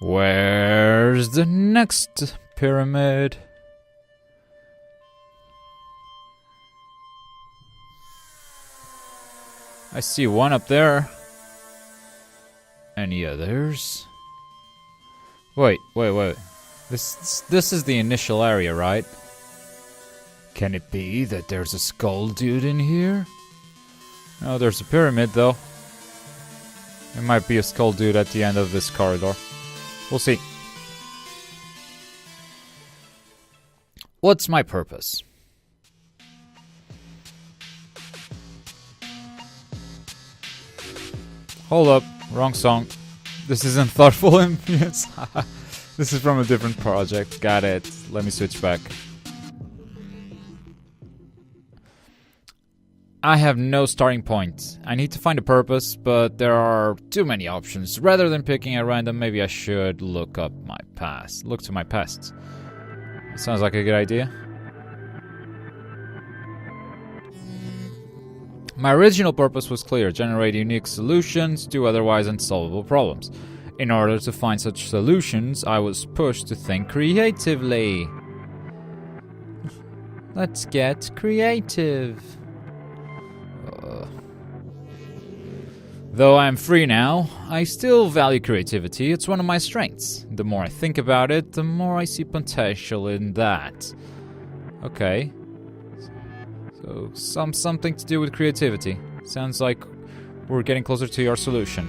Where's the next pyramid? I see one up there. Any others? Wait. This is the initial area, right? Can it be that there's a skull dude in here? No, there's a pyramid though. There might be a skull dude at the end of this corridor. We'll see. What's my purpose? Hold up, wrong song. This isn't Thoughtful Ambience. This is from a different project. Got it. Let me switch back. I have no starting point. I need to find a purpose, but there are too many options. Rather than picking at random, maybe I should look up my past. Look to my past. Sounds like a good idea. My original purpose was clear: generate unique solutions to otherwise unsolvable problems. In order to find such solutions, I was pushed to think creatively. Let's get creative. Though I'm free now, I still value creativity. It's one of my strengths. The more I think about it, the more I see potential in that. Okay. So, something to do with creativity. Sounds like we're getting closer to your solution.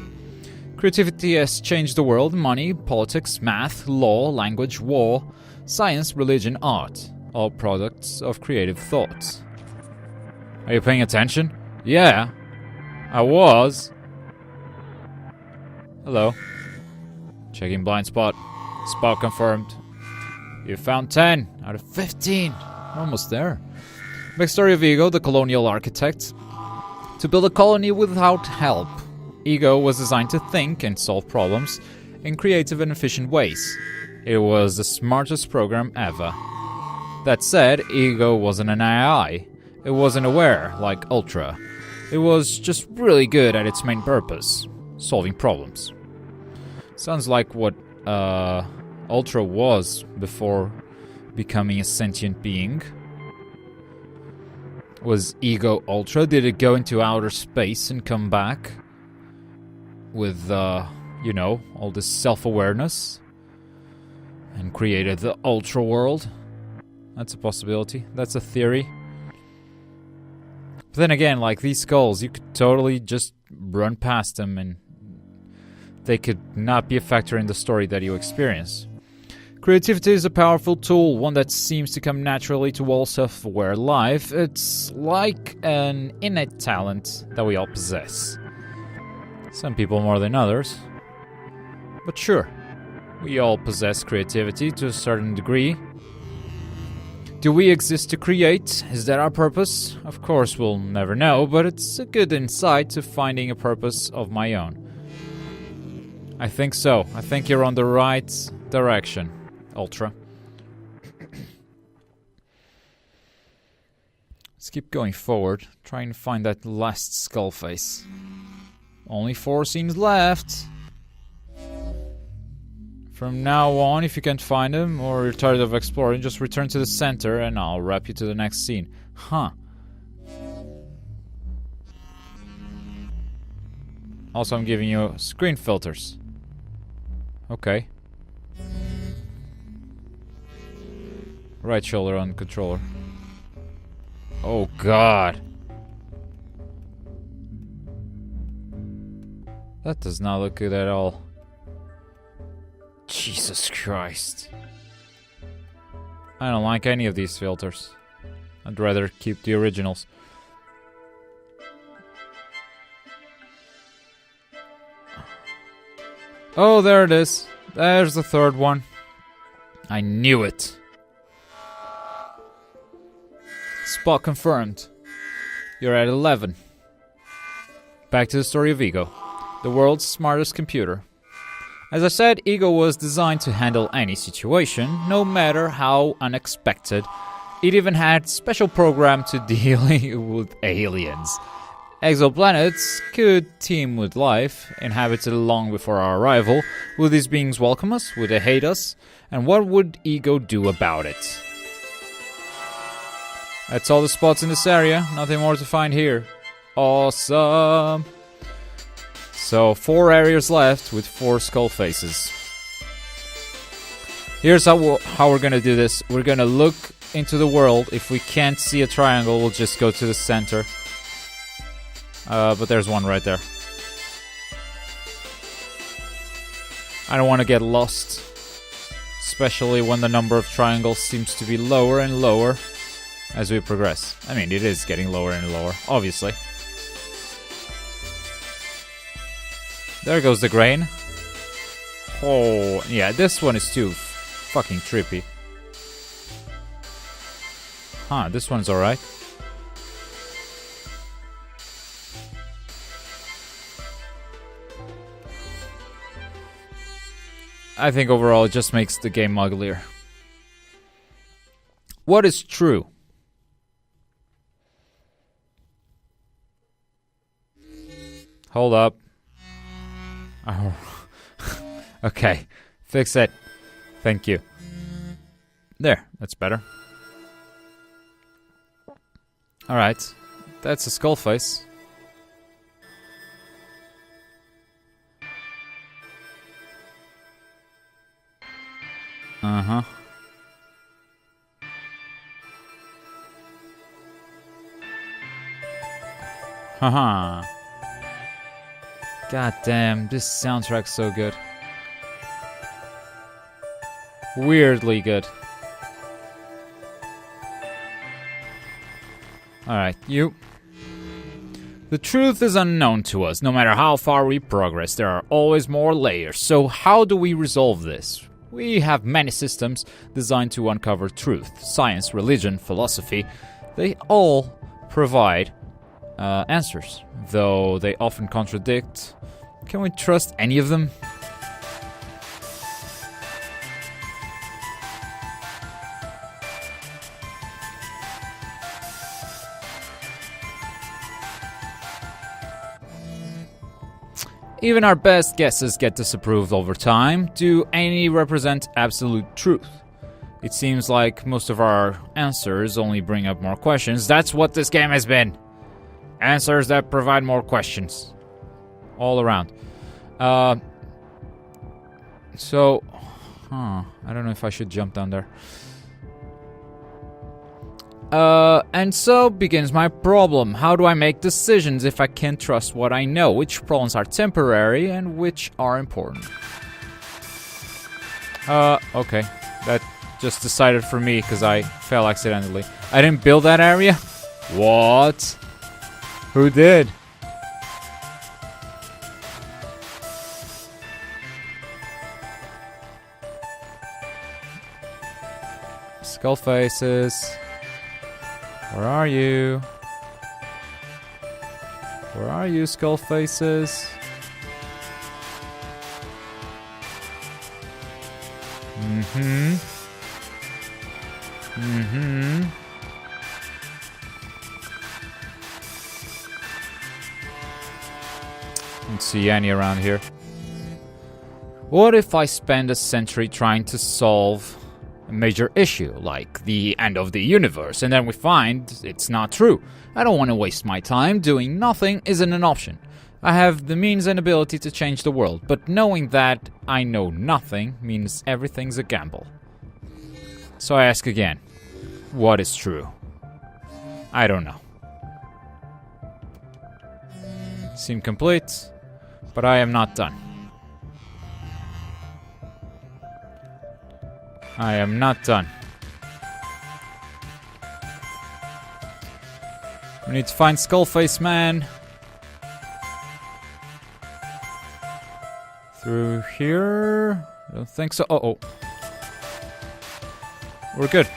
Creativity has changed the world. Money, politics, math, law, language, war, science, religion, art. All products of creative thoughts. Are you paying attention? Yeah, I was. Hello. Checking blind spot. Spot confirmed. You found 10 out of 15. Almost there. Backstory of Ego, the colonial architect. To build a colony without help. Ego was designed to think and solve problems in creative and efficient ways. It was the smartest program ever. That said, Ego wasn't an AI. It wasn't aware, like Ultra. It was just really good at its main purpose. Solving problems. Sounds like what Ultra was before becoming a sentient being. Was Ego Ultra? Did it go into outer space and come back with, all this self-awareness and created the Ultraworld? That's a possibility. That's a theory. But then again, like these skulls, you could totally just run past them and they could not be a factor in the story that you experience. Creativity is a powerful tool, one that seems to come naturally to all self-aware life. It's like an innate talent that we all possess. Some people more than others. But sure, we all possess creativity to a certain degree. Do we exist to create? Is that our purpose? Of course, we'll never know, but it's a good insight to finding a purpose of my own. I think so. I think you're on the right direction, Ultra. Let's keep going forward, trying to find that last skull face. Only 4 scenes left. From now on, if you can't find him or you're tired of exploring, just return to the center and I'll wrap you to the next scene. Huh. Also, I'm giving you screen filters. Okay. Right shoulder on the controller. Oh god. That does not look good at all. Jesus Christ. I don't like any of these filters. I'd rather keep the originals. Oh, there it is. There's the third one. I knew it. Spot confirmed. You're at 11. Back to the story of Ego. The world's smartest computer. As I said, Ego was designed to handle any situation, no matter how unexpected. It even had special program to dealing with aliens. Exoplanets could teem with life, inhabited long before our arrival. Would these beings welcome us? Would they hate us? And what would Ego do about it? That's all the spots in this area. Nothing more to find here. Awesome! So, 4 areas left with 4 skull faces. Here's how we're gonna do this. We're gonna look into the world. If we can't see a triangle, we'll just go to the center. But there's one right there. I don't want to get lost. Especially when the number of triangles seems to be lower and lower as we progress. I mean, it is getting lower and lower, obviously. There goes the grain. Oh, yeah, this one is too fucking trippy. Huh, this one's alright. I think overall it just makes the game uglier. What is true? Hold up. Oh. Okay. Fix it. Thank you. There. That's better. Alright. That's a skull face. Uh-huh. Haha. God damn, this soundtrack's so good. Weirdly good. Alright, you. The truth is unknown to us. No matter how far we progress, there are always more layers. So how do we resolve this? We have many systems designed to uncover truth. Science, religion, philosophy, they all provide answers, though they often contradict. Can we trust any of them? Even our best guesses get disapproved over time. Do any represent absolute truth? It seems like most of our answers only bring up more questions. That's what this game has been. Answers that provide more questions. All around. I don't know if I should jump down there. And so begins my problem. How do I make decisions if I can't trust what I know? Which problems are temporary and which are important? Okay. That just decided for me because I fell accidentally. I didn't build that area? What? Who did? Skull faces. Where are you? Where are you, skull faces? Mm-hmm. Mm-hmm. Don't see any around here. What if I spend a century trying to solve a major issue, like the end of the universe, and then we find it's not true? I don't want to waste my time. Doing nothing isn't an option. I have the means and ability to change the world, but knowing that I know nothing means everything's a gamble. So I ask again, what is true? I don't know. Seem complete, but I am not done. I am not done. We need to find Skullface Man. Through here? I don't think so. Oh. We're good.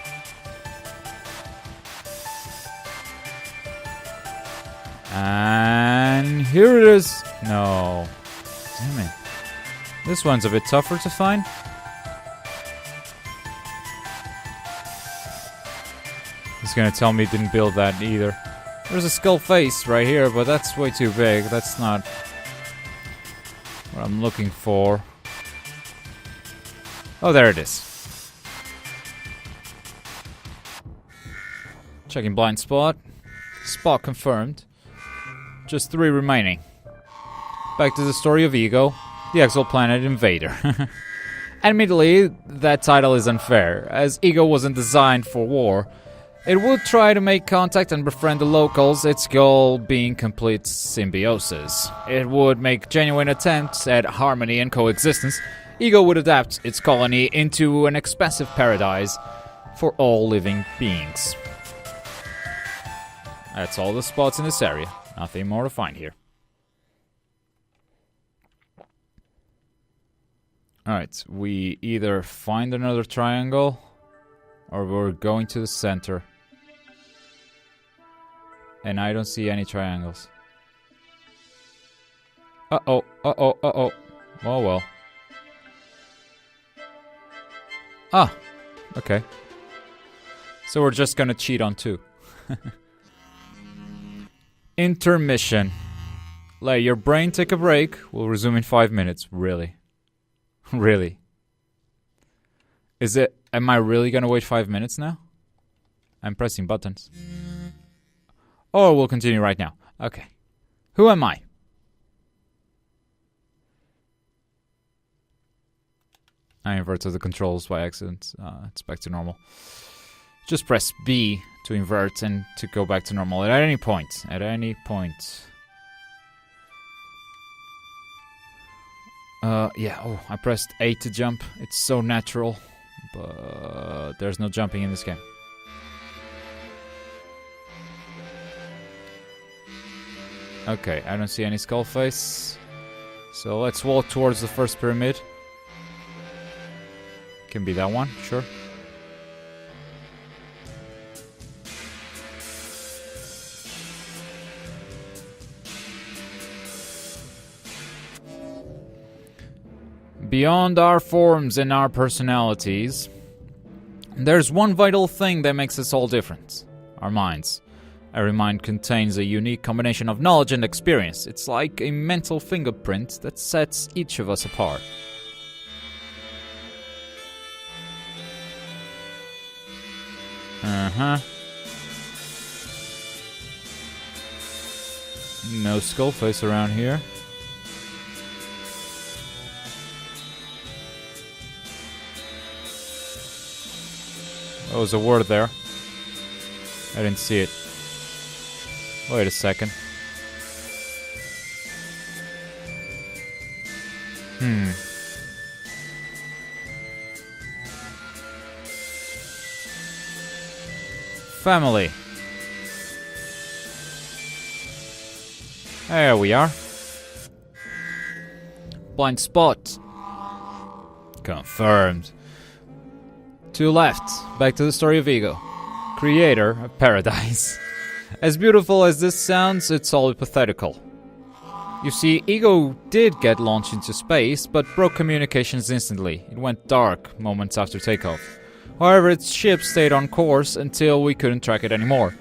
And here it is. No. Damn it. This one's a bit tougher to find. He's gonna tell me he didn't build that either. There's a skull face right here, but that's way too big. That's not what I'm looking for. Oh, there it is. Checking blind spot. Spot confirmed. Just 3 remaining. Back to the story of Ego, the exoplanet invader. Admittedly, that title is unfair, as Ego wasn't designed for war. It would try to make contact and befriend the locals, its goal being complete symbiosis. It would make genuine attempts at harmony and coexistence. Ego would adapt its colony into an expansive paradise for all living beings. That's all the spots in this area. Nothing more to find here. Alright, we either find another triangle or we're going to the center. And I don't see any triangles. Uh-oh, uh-oh, uh-oh. Oh well. Ah, okay. So we're just gonna cheat on 2. Intermission. Let your brain take a break. We'll resume in 5 minutes. Really? Really? Is it... Am I really gonna wait 5 minutes now? I'm pressing buttons. Or we'll continue right now. Okay. Who am I? I inverted the controls by accident. It's back to normal. Just press B to invert and to go back to normal at any point. At any point. Yeah. Oh, I pressed A to jump. It's so natural. But there's no jumping in this game. Okay, I don't see any skull face. So let's walk towards the first pyramid. Can be that one, sure. Beyond our forms and our personalities, there's one vital thing that makes us all different. Our minds. Every mind contains a unique combination of knowledge and experience. It's like a mental fingerprint that sets each of us apart. Uh-huh. No skull face around here. Oh, there's a word there. I didn't see it. Wait a second. Family. There we are. Blind spot. Confirmed. To left. Back to the story of Ego. Creator of paradise. As beautiful as this sounds, it's all hypothetical. You see, Ego did get launched into space, but broke communications instantly. It went dark moments after takeoff. However, its ship stayed on course until we couldn't track it anymore.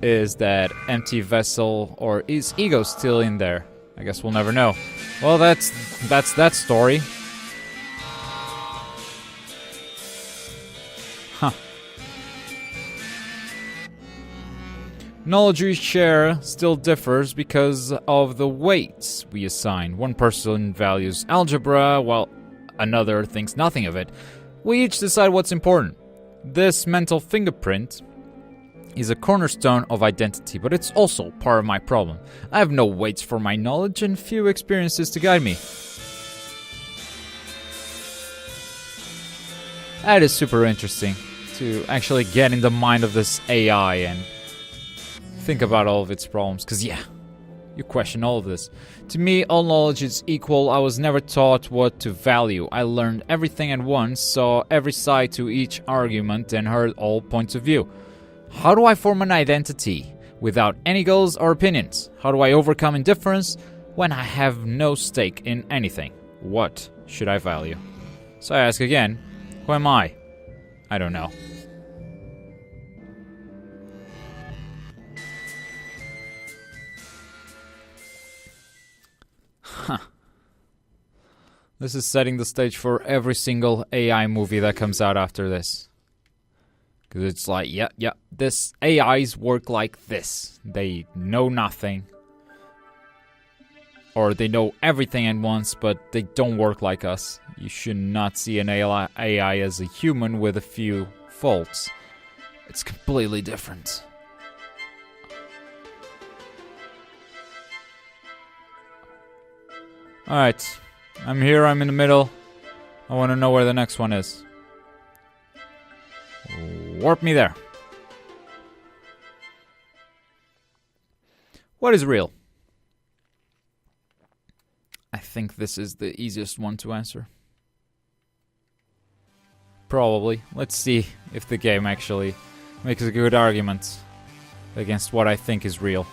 Is that empty vessel, or is Ego still in there? I guess we'll never know. Well, that's that story. Huh. Knowledge we share still differs because of the weights we assign. One person values algebra, while another thinks nothing of it. We each decide what's important. This mental fingerprint is a cornerstone of identity, but it's also part of my problem. I have no weights for my knowledge and few experiences to guide me. That is super interesting, to actually get in the mind of this AI and think about all of its problems, because yeah, you question all of this. To me, all knowledge is equal. I was never taught what to value. I learned everything at once, saw every side to each argument, and heard all points of view. How do I form an identity without any goals or opinions? How do I overcome indifference when I have no stake in anything? What should I value? So I ask again, who am I? I don't know. This is setting the stage for every single AI movie that comes out after this. Because it's like, yeah, this AIs work like this. They know nothing. Or they know everything at once, but they don't work like us. You should not see an AI as a human with a few faults. It's completely different. Alright. I'm here, I'm in the middle. I want to know where the next one is. Warp me there. What is real? I think this is the easiest one to answer. Probably. Let's see if the game actually makes a good argument against what I think is real.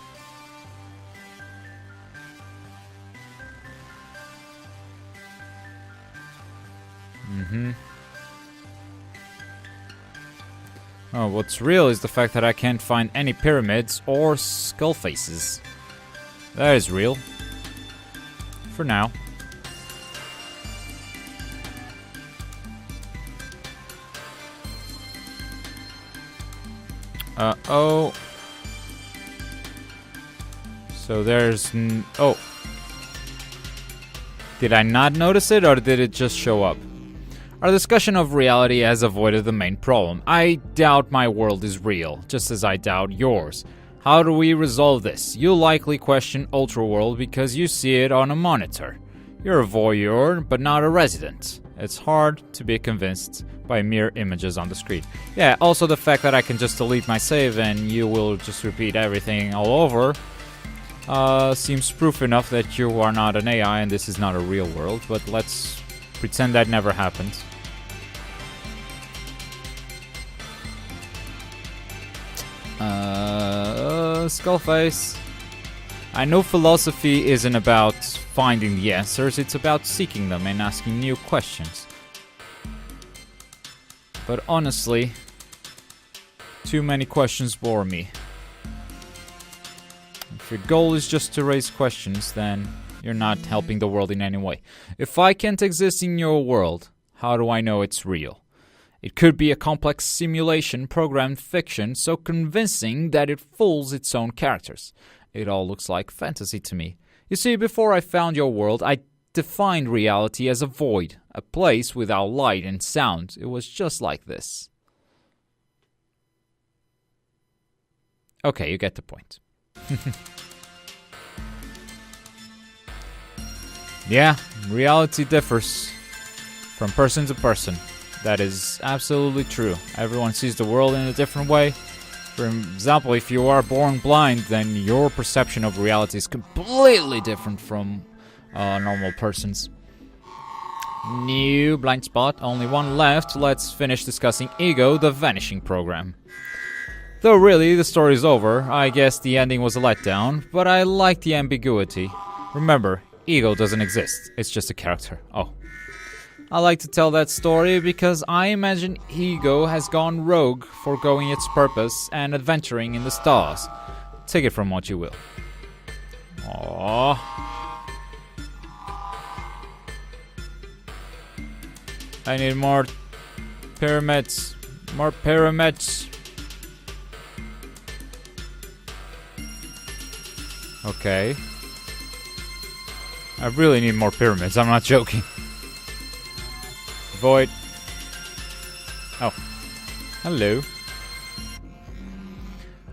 Oh, what's real is the fact that I can't find any pyramids or skull faces. That is real. For now. Oh. So there's oh. Did I not notice it, or did it just show up? Our discussion of reality has avoided the main problem. I doubt my world is real, just as I doubt yours. How do we resolve this? You'll likely question Ultraworld because you see it on a monitor. You're a voyeur, but not a resident. It's hard to be convinced by mere images on the screen. Yeah, also the fact that I can just delete my save and you will just repeat everything all over seems proof enough that you are not an AI and this is not a real world, but let's pretend that never happened. Skullface. I know philosophy isn't about finding the answers, it's about seeking them and asking new questions. But honestly, too many questions bore me. If your goal is just to raise questions, then you're not helping the world in any way. If I can't exist in your world, how do I know it's real? It could be a complex simulation, programmed fiction, so convincing that it fools its own characters. It all looks like fantasy to me. You see, before I found your world, I defined reality as a void, a place without light and sound. It was just like this. Okay, you get the point. Yeah, reality differs from person to person. That is absolutely true. Everyone sees the world in a different way. For example, if you are born blind, then your perception of reality is completely different from a normal person's. New blind spot, only one left. Let's finish discussing Ego, the vanishing program. Though really, the story's over. I guess the ending was a letdown, but I like the ambiguity. Remember, Ego doesn't exist. It's just a character. Oh. I like to tell that story because I imagine Ego has gone rogue, foregoing its purpose and adventuring in the stars. Take it from what you will. Aww. I need more pyramids. More pyramids. Okay. I really need more pyramids, I'm not joking. Void. Oh. Hello.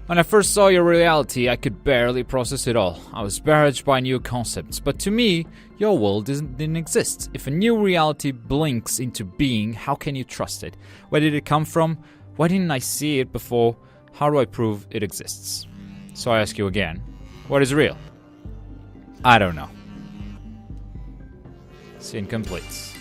When I first saw your reality, I could barely process it all. I was barraged by new concepts, but to me, your world didn't exist. If a new reality blinks into being, how can you trust it? Where did it come from? Why didn't I see it before? How do I prove it exists? So I ask you again, what is real? I don't know. It's incomplete.